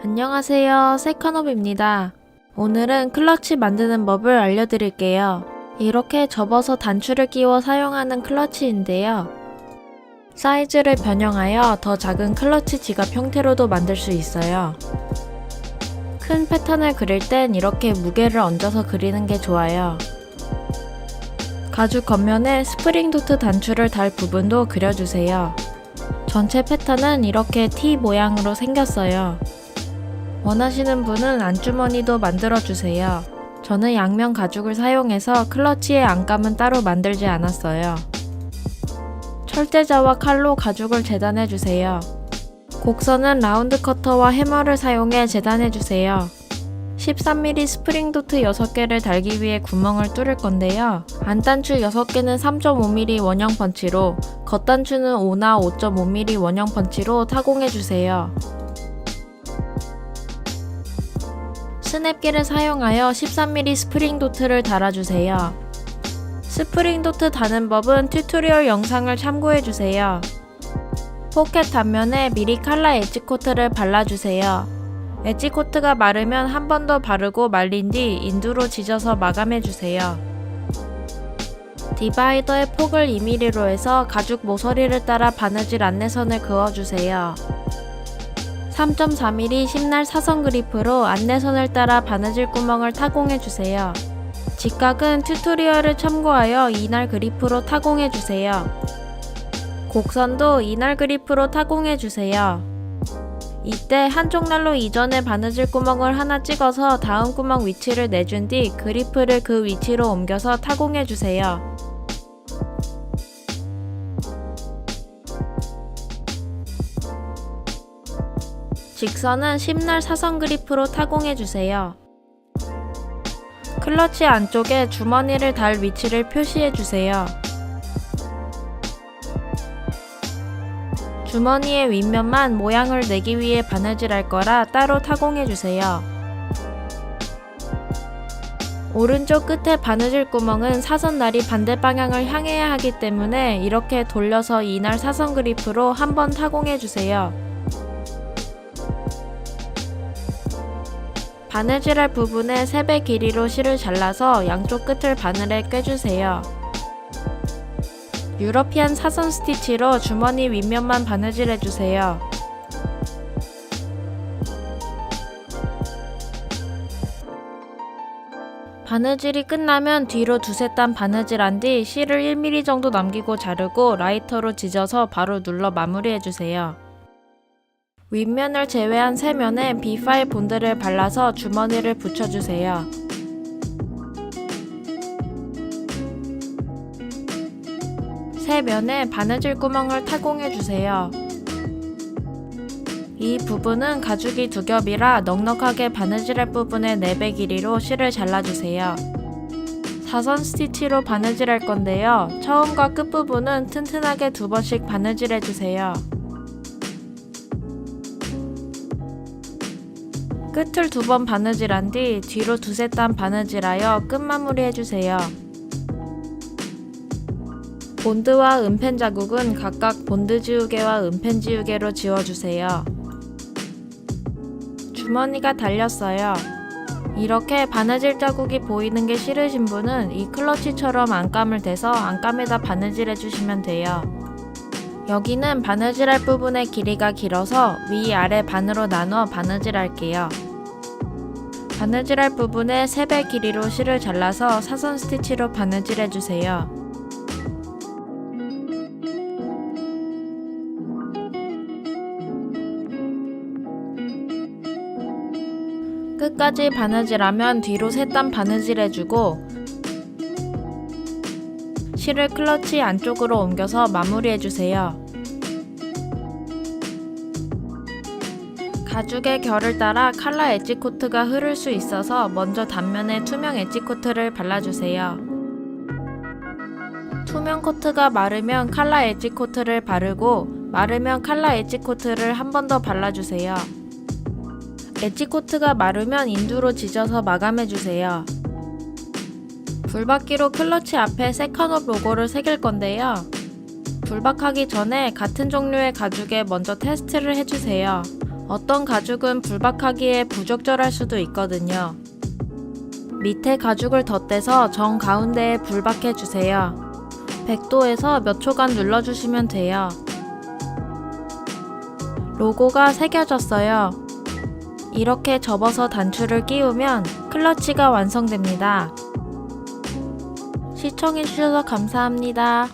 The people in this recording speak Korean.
안녕하세요. 세컨업입니다. 오늘은 클러치 만드는 법을 알려드릴게요. 이렇게 접어서 단추를 끼워 사용하는 클러치인데요. 사이즈를 변형하여 더 작은 클러치 지갑 형태로도 만들 수 있어요. 큰 패턴을 그릴 땐 이렇게 무게를 얹어서 그리는 게 좋아요. 가죽 겉면에 스프링 도트 단추를 달 부분도 그려주세요. 전체 패턴은 이렇게 T 모양으로 생겼어요. 원하시는 분은 안주머니도 만들어주세요. 저는 양면 가죽을 사용해서 클러치의 안감은 따로 만들지 않았어요. 철제자와 칼로 가죽을 재단해주세요. 곡선은 라운드 커터와 해머를 사용해 재단해주세요. 13mm 스프링 도트 6개를 달기 위해 구멍을 뚫을 건데요. 안단추 6개는 3.5mm 원형 펀치로, 겉단추는 5나 5.5mm 원형 펀치로 타공해주세요. 스냅기를 사용하여 13mm 스프링 도트를 달아주세요. 스프링 도트 다는 법은 튜토리얼 영상을 참고해주세요. 포켓 단면에 미리 칼라 엣지 코트를 발라주세요. 엣지 코트가 마르면 한 번 더 바르고 말린 뒤 인두로 지져서 마감해주세요. 디바이더의 폭을 2mm로 해서 가죽 모서리를 따라 바느질 안내선을 그어주세요. 3.4mm 심날 사선 그리프로 안내선을 따라 바느질 구멍을 타공해주세요. 직각은 튜토리얼을 참고하여 이날 그리프로 타공해주세요. 곡선도 이날 그리프로 타공해주세요. 이때 한쪽 날로 이전에 바느질 구멍을 하나 찍어서 다음 구멍 위치를 내준 뒤 그리프를 그 위치로 옮겨서 타공해주세요. 직선은 심날 사선 그리프로 타공해주세요. 클러치 안쪽에 주머니를 달 위치를 표시해주세요. 주머니의 윗면만 모양을 내기 위해 바느질할 거라 따로 타공해주세요. 오른쪽 끝에 바느질 구멍은 사선날이 반대 방향을 향해야 하기 때문에 이렇게 돌려서 이날 사선 그리프로 한번 타공해주세요. 바느질할 부분에 3배 길이로 실을 잘라서 양쪽 끝을 바늘에 꿰주세요. 유러피안 사선 스티치로 주머니 윗면만 바느질해주세요. 바느질이 끝나면 뒤로 두세 단 바느질한 뒤 실을 1mm 정도 남기고 자르고 라이터로 지져서 바로 눌러 마무리해주세요. 윗면을 제외한 3면에 B5 본드를 발라서 주머니를 붙여주세요. 세 면에 바느질 구멍을 타공해주세요. 이 부분은 가죽이 2겹이라 넉넉하게 바느질할 부분에 4배 길이로 실을 잘라주세요. 사선 스티치로 바느질할 건데요. 처음과 끝부분은 튼튼하게 2번씩 바느질해주세요. 끝을 2번 바느질한 뒤 뒤로 두세 단 바느질하여 끝 마무리해주세요. 본드와 은펜 자국은 각각 본드 지우개와 은펜 지우개로 지워주세요. 주머니가 달렸어요. 이렇게 바느질 자국이 보이는 게 싫으신 분은 이 클러치처럼 안감을 대서 안감에다 바느질 해주시면 돼요. 여기는 바느질할 부분의 길이가 길어서 위아래 반으로 나눠 바느질 할게요. 바느질할 부분에 3배 길이로 실을 잘라서 사선 스티치로 바느질 해주세요. 끝까지 바느질하면 뒤로 3단 바느질 해주고 실을 클러치 안쪽으로 옮겨서 마무리 해주세요. 가죽의 결을 따라 칼라 엣지 코트가 흐를 수 있어서 먼저 단면에 투명 엣지 코트를 발라주세요. 투명 코트가 마르면 칼라 엣지 코트를 바르고 마르면 칼라 엣지 코트를 한 번 더 발라주세요. 엣지 코트가 마르면 인두로 지져서 마감해주세요. 불박기로 클러치 앞에 세컨업 로고를 새길 건데요. 불박하기 전에 같은 종류의 가죽에 먼저 테스트를 해주세요. 어떤 가죽은 불박하기에 부적절할 수도 있거든요. 밑에 가죽을 덧대서 정 가운데에 불박해 주세요. 100도에서 몇 초간 눌러주시면 돼요. 로고가 새겨졌어요. 이렇게 접어서 단추를 끼우면 클러치가 완성됩니다. 시청해주셔서 감사합니다.